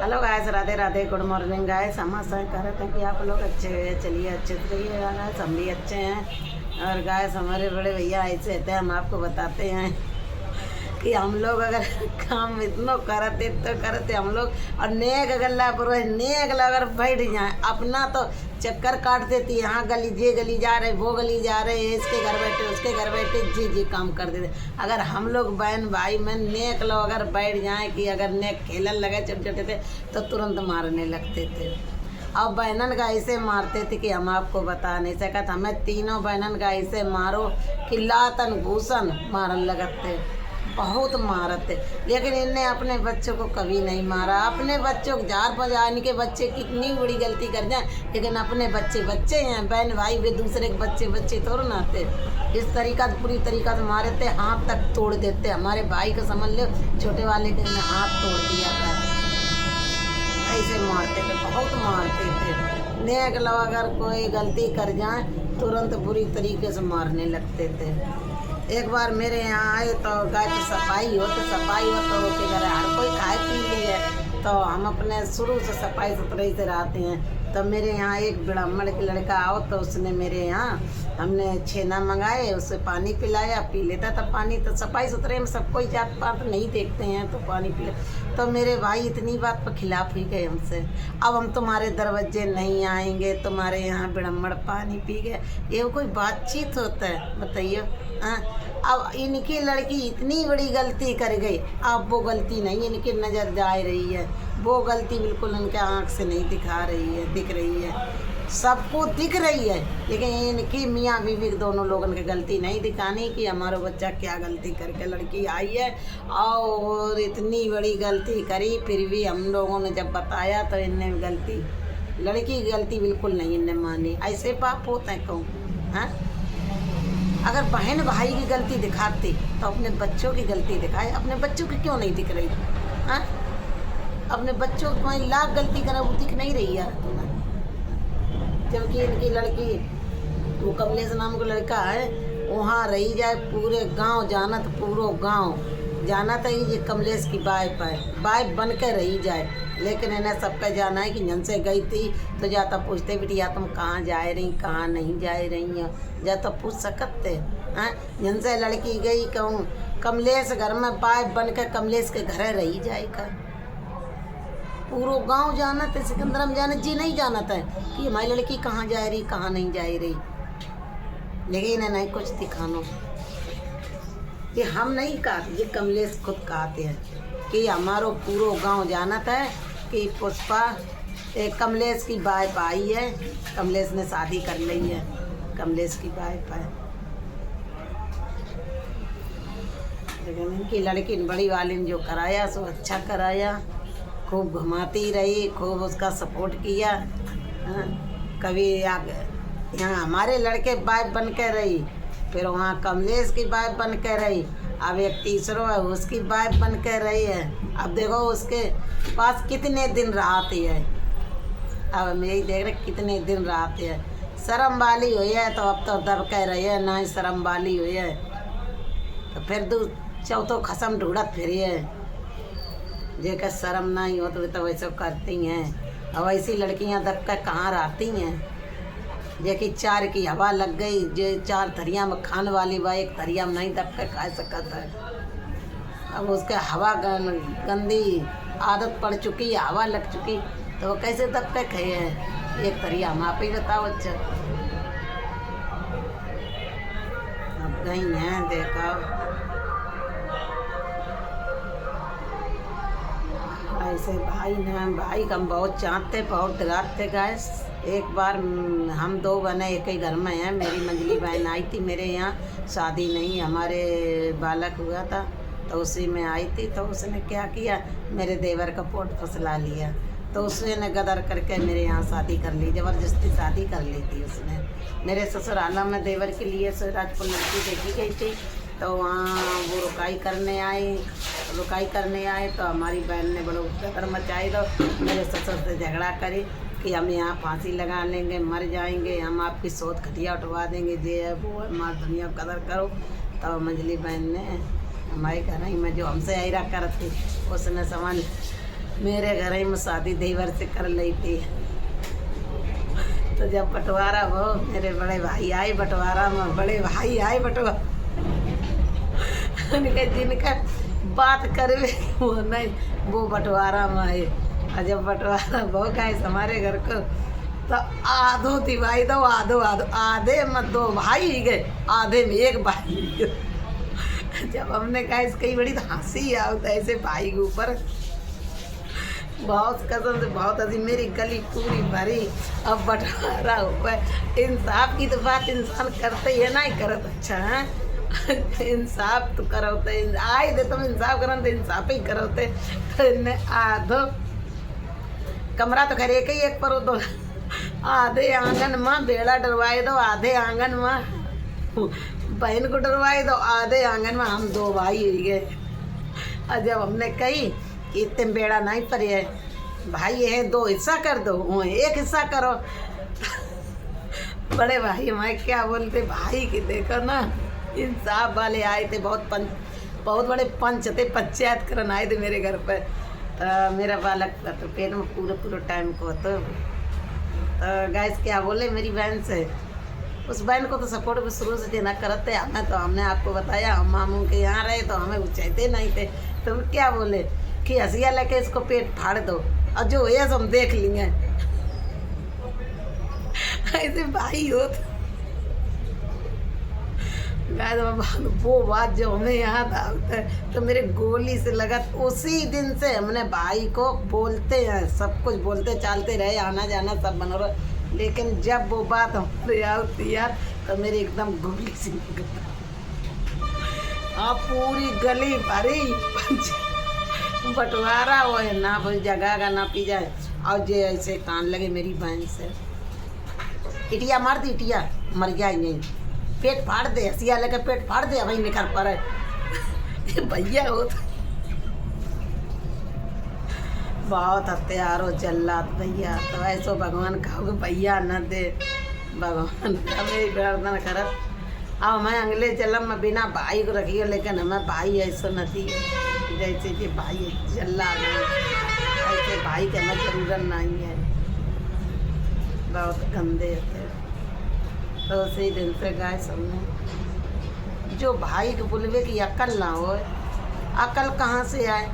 Hello guys, Radhe Radhe, good morning guys. हम आशा करते हैं कि आप लोग अच्छे हुए, चलिए अच्छे से रहिएगा गाइस, हम भी अच्छे हैं। और गाइस हमारे बड़े भैया ऐसे थे, हम आपको बताते हैं कि हम लोग अगर काम इतना करते हम लोग और नेक गल्ला पर नेक अगर बैठ जाए अपना तो चक्कर काट देती, यहाँ गली ये गली जा रहे, वो गली जा रहे, इसके घर बैठे उसके घर बैठे जी काम कर देते। अगर हम लोग बहन भाई में नेक लोग अगर बैठ जाएं कि अगर नेक खेलन लगे छोटे छोटे थे तो तुरंत मारने लगते थे। अब बहनन का ऐसे मारते थे कि हम आपको बता नहीं सकते। हमें तीनों बहनन का ऐसे मारो कि लातन घूसन मारन लगते, बहुत मारते। लेकिन इनने अपने बच्चों को कभी नहीं मारा। अपने बच्चों को जार पर जाने के बच्चे कितनी बड़ी गलती कर जाए, लेकिन अपने बच्चे बच्चे हैं, बहन भाई भी दूसरे के बच्चे बच्चे थोड़ा ना थे। इस तरीका से पूरी तरीका से मारे थे, हाथ तक तोड़ देते। हमारे भाई को समझ लो, छोटे वाले के हाथ तोड़ दिया था, ऐसे मारते थे, बहुत मारते थे। नेक लोग अगर कोई गलती कर जाए तुरंत बुरी तरीके से मारने लगते थे। एक बार मेरे यहाँ आए तो गाय की सफाई हो तो के घर हर कोई खाए पी ली है, तो हम अपने शुरू से सफाई सुथराई से रहते हैं। तो मेरे यहाँ एक ब्राह्मण के लड़का आओ तो उसने मेरे यहाँ हमने छेना मंगाए, उससे पानी पिलाया, पी लेता था पानी। तो सफाई सुथरे में सब कोई जात पात नहीं देखते हैं तो पानी पी ले। तो मेरे भाई इतनी बात पर खिलाफ ही गए हमसे, अब हम तुम्हारे दरवाजे नहीं आएंगे, तुम्हारे यहाँ ब्राह्मण पानी पी गए। ये कोई बातचीत होता है बताइए? हाँ, अब इनकी लड़की इतनी बड़ी गलती कर गई, अब वो गलती नहीं इनकी नज़र जा रही है, वो गलती बिल्कुल उनके आँख से नहीं दिखा रही है, दिख रही है, सबको दिख रही है। लेकिन इनकी मियाँ बीवी दोनों लोगों की गलती नहीं दिखानी कि हमारा बच्चा क्या गलती करके लड़की आई है, और इतनी बड़ी गलती करी। फिर भी हम लोगों ने जब बताया तो इनने गलती, लड़की की गलती बिल्कुल नहीं इनने मानी। ऐसे पाप होते हैं कहूँ? हाँ, अगर बहन भाई की गलती दिखाती तो अपने बच्चों की गलती दिखाए। अपने बच्चों की क्यों नहीं दिख रही? हाँ, अपने बच्चों को तुम्हारी लाख गलती करे, वो दिख नहीं रही यार तुम्हें। जबकि इनकी लड़की, वो कमलेश नाम का लड़का है, वहाँ रही जाए, पूरे गांव जाना तो पूरा गांव जाना था ये कमलेश की बाय बन के रही जाए। लेकिन इन्हें सबका जाना है कि जन से गई थी तो जाता पूछते बिटिया तुम कहाँ जा रही, कहाँ नहीं जा रही हो, जाता पूछ सकते हैं। जन से लड़की गई कहूँ कमलेश घर में बाय बन के कमलेश के घर रही जाएगा। पूरा गांव जाना था, सिकंदरम जाना जी नहीं जाना था कि हमारी लड़की कहाँ जा रही, कहाँ नहीं जा रही। लेकिन इन्हें नहीं कुछ दिखाना, ये हम नहीं कहते, ये कमलेश खुद कहते हैं कि हमारो पूरा गांव जाना था कि पुष्पा एक कमलेश की वाइफ आई है, कमलेश ने शादी कर ली है, कमलेश की वाइफ है। लेकिन इनकी लड़की बड़ी वाली ने जो कराया सो अच्छा कराया, खूब घुमाती रही, खूब उसका सपोर्ट किया। कभी यहाँ हमारे लड़के वाइफ बन के रही, फिर वहाँ कमलेश की वाइफ बन के रही, अब एक तीसरा है उसकी वाइफ बन के रही है। अब देखो उसके पास कितने दिन रहती है, अब हम यही देख रहे कितने दिन रहती है। शर्म वाली हुई है तो अब तो दब कह रही है, ना ही शर्म वाली हुई है तो फिर चौथो खसम ढूंढत फिरी है। जेकर शर्म नहीं हो तो वैसे करती हैं। अब ऐसी लड़कियां दब कर कहाँ रहती हैं? जेकि चार की हवा लग गई, जो चार थरिया में खाने वाली बा एक थरिया में नहीं दब कर खा सकता है। अब उसके हवा गंदी आदत पड़ चुकी है, हवा लग चुकी, तो वो कैसे दब कर खाए हैं? एक थरिया हम आप ही बताओ। अच्छा, अब गई हैं देखा, ऐसे भाई का हम बहुत चाहते, बहुत डराते गैस। एक बार हम दो बहनें एक ही घर में हैं, मेरी मंजली बहन आई थी मेरे यहाँ, शादी नहीं हमारे बालक हुआ था तो उसी में आई थी। तो उसने क्या किया, मेरे देवर का पोट फसला लिया, तो उसने गदर करके मेरे यहाँ शादी कर ली, ज़बरदस्ती शादी कर ली थी उसने। मेरे ससुराला में देवर के लिए राजपुर लड़की देखी गई थी, तो वहाँ वो रुकाई करने आए तो हमारी बहन ने बड़ो गदर मचाई, तो मेरे ससुर से झगड़ा करे कि हम यहाँ फांसी लगा लेंगे, मर जाएंगे, हम आपकी सोच खटिया उठवा देंगे, ये है वो है, मार दुनिया कदर करो। तो मंजली बहन ने हमारे घर ही में जो हमसे ऐरा करती उसने समझ मेरे घर ही में शादी देवर से कर ली थी। तो जब बंटवारा हो, मेरे बड़े भाई आए बंटवारा में, बड़े भाई आए बंटवारा, जिनका बात करे वो नहीं, वो बंटवारा में आए। और जब बंटवारा बहु गए हमारे घर को, तो आधो दिवाई दो, आधो आधो, आधे में 2 भाई ही गए, आधे में 1 भाई। जब हमने कहा इसकी बड़ी तो हंसी आता है ऐसे भाई के ऊपर, बहुत कसम से बहुत हंसी। मेरी गली पूरी भरी। अब बंटवारा ऊपर इंसाफ की तो बात इंसान करते ही है ना, ही करत अच्छा है। इंसाफ तो करते आए दे, तुम इंसाफ करो तो इंसाफ ही करते। तो इन्हें आधो कमरा तो खरे के एक पर दो, आधे आंगन में बेड़ा डरवाए दो, आधे आंगन में बहन को डरवाए दो, आधे आंगन में हम 2 भाई हो गए। और जब हमने कही कि इतने बेड़ा नहीं पड़े है भाई, ये 2 हिस्सा कर दो, वो 1 हिस्सा करो। बड़े भाई हमारे क्या बोलते, भाई की देखो ना, इंसाफ वाले आए थे, बहुत बड़े पंच थे, पंचायत करन आए थे मेरे घर पर। मेरा बालक तो पेट में पूरे टाइम को तो गाइस क्या बोले मेरी बहन से, उस बहन को तो सपोर्ट भी शुरू से देना करते हमें। तो हमने आपको बताया, हम मामू के यहाँ रहे तो हमें उचाते नहीं थे। तो क्या बोले कि हंसिया लेके इसको पेट फाड़ दो, और जो है हम देख लेंगे। ऐसे भाई हो वो बात जो हमें याद आता है तो मेरे गोली से लगा। उसी दिन से हमने भाई को बोलते हैं, सब कुछ बोलते चालते रहे, आना जाना सब बना रहा। लेकिन जब वो बात हमारे आती यार, तो मेरी एकदम गोली से पूरी गली भरी बंटवारा हो है ना, कोई जगह का ना पी जाए। और जे ऐसे कान लगे मेरी बहन से, इटिया मार दी, इटिया मर गया ही नहीं, पेट फाड़ दे, हसिया लेके पेट फाड़ दे, भाई निकल पड़े। भैया हो बहुत हत्यार हो जल्लाद भैया। तो ऐसो भगवान कहोगे भैया न दे, भगवान मेरी प्रार्थना करत। अब मैं अगले जन्म में बिना भाई को रखिए, लेकिन हमें भाई ऐसा नहीं जैसे कि भाई जल्लाद नहीं, ऐसे भाई के हमें जरूरत नहीं है, बहुत गंदे थे। तो उसी दिन से गाय सबने जो भाई को बुलवे की अकल ना हो, अकल कहाँ से आए।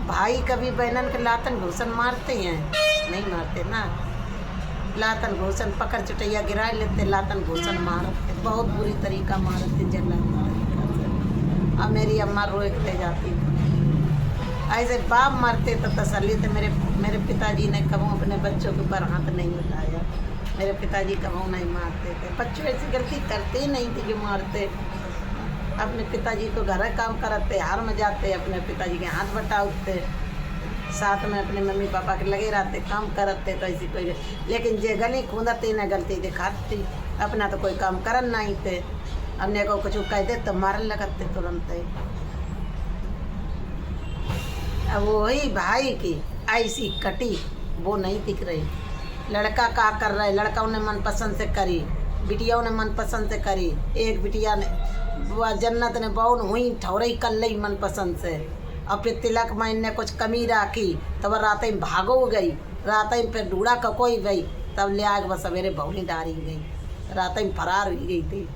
भाई कभी बहनन के लातन घूसन मारते हैं? नहीं मारते ना, लातन घूसन पकड़ चुटैया गिरा लेते, लातन घूसन मारते, बहुत बुरी तरीका मारते, जल्ला मारते। अब मेरी अम्मा रोकते जाती थी, ऐसे बाप मारते तो तसल्ली थे। मेरे पिताजी ने कभी अपने बच्चों के ऊपर हाथ नहीं उठाया, मेरे पिताजी कभी नहीं मारते थे। बच्चों ऐसी गलती करते ही नहीं थे जो मारते। अपने पिताजी को घर काम करते, हार में जाते, अपने पिताजी के हाथ बटाते, साथ में अपने मम्मी पापा के लगे रहते, काम करते। तो ऐसी कोई, लेकिन जे गली खूंदते न गलती दिखाती, अपना तो कोई काम करन नहीं थे। अपने को कुछ कह दे तो मारन लगते तुरंत ही। अब वही भाई की ऐसी कटी वो नहीं दिख रही। लड़का का कर रहा है, लड़का उन्हें मनपसंद से करी, बिटिया ने मनपसंद से करी। एक बिटिया ने जन्नत ने बहन हुई ठौरई कर ली मनपसंद से, और फिर तिलक में इनने कुछ कमी राखी, तब रात में भागो गई, रात में फिर ढूढ़ा ककोई गई, तब ले आग बस सवेरे बहुनी डारी गई, रात में फरार हो गई थी।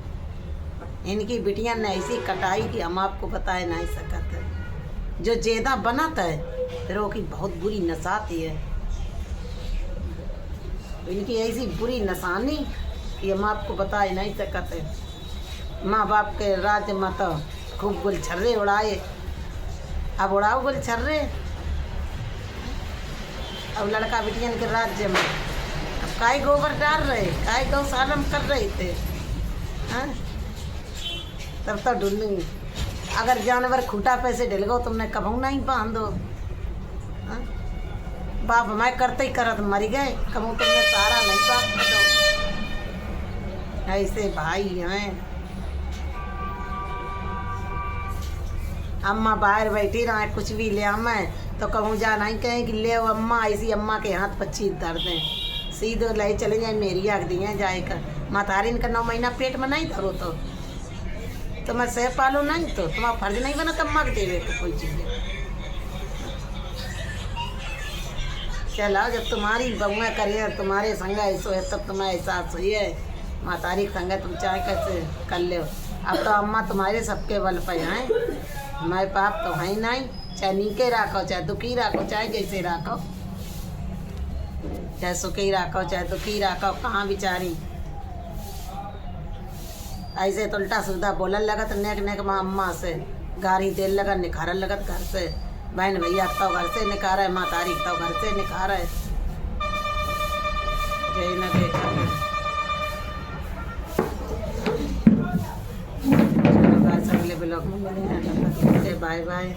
इनकी बिटिया ने ऐसी कटाई कि हम आपको बताए नहीं सकते। जो जेदा बनाता है फिर वो की बहुत बुरी नसाती है, इनकी ऐसी बुरी नसानी कि हम आपको बता ही नहीं सकते। माँ बाप के राज्य में तो खूब गुलछर्रे उड़ाए, अब उड़ाओ गुलछर्रे। अब लड़का बिटियन के राज्य में अब काय गोबर डाल रहे, काय गौशाला में कर रहे थे। हाँ तब तो ढूंढेंगे, अगर जानवर खूटा पैसे ढिल गो तुमने कभू नहीं बांधो। हाँ? बाप हमारे करते ही करत मर गए, कभू तुमने सारा नहीं बात दो। ऐसे भाई हैं। अम्मा बाहर बैठी रहा कुछ भी ले मैं तो कहूँ जा नहीं कहें कि ले अम्मा, ऐसी अम्मा के हाथ 25 दर्द हैं, सीधे ले चले जाए मेरी आग दिए जाएकर। मातारीन का 9 महीना पेट में नहीं धरो तो मैं सह पालो नहीं, तो तुम्हारा फर्ज नहीं बना तब अम्मा के देवे कोई चीज़। चलाओ, जब तुम्हारी बहुआ करिए तुम्हारे संग ऐसो है तब तुम्हें एहसास हुई है। माँ तारीख संग तुम चाहे कैसे कर ले। अब तो अम्मा तुम्हारे सबके बल पे हैं, हमारे पाप तो है नहीं। चाहे नीके राखो, चाहे दुखी राखो, चाहे जैसे राखो, चाहे सुखी राखो चाहे दुखी राखो, कहाँ बिचारी ऐसे तो उल्टा सीधा बोलन लगत नेक नेक माँ अम्मा से, गारी तेल लगत निखारन लगत घर से। बहन भैया तो घर से निकारा है, माँ तारीख तो घर से निकारा है। जय न देखा अगले ब्लॉग में मिले हैं। Bye bye.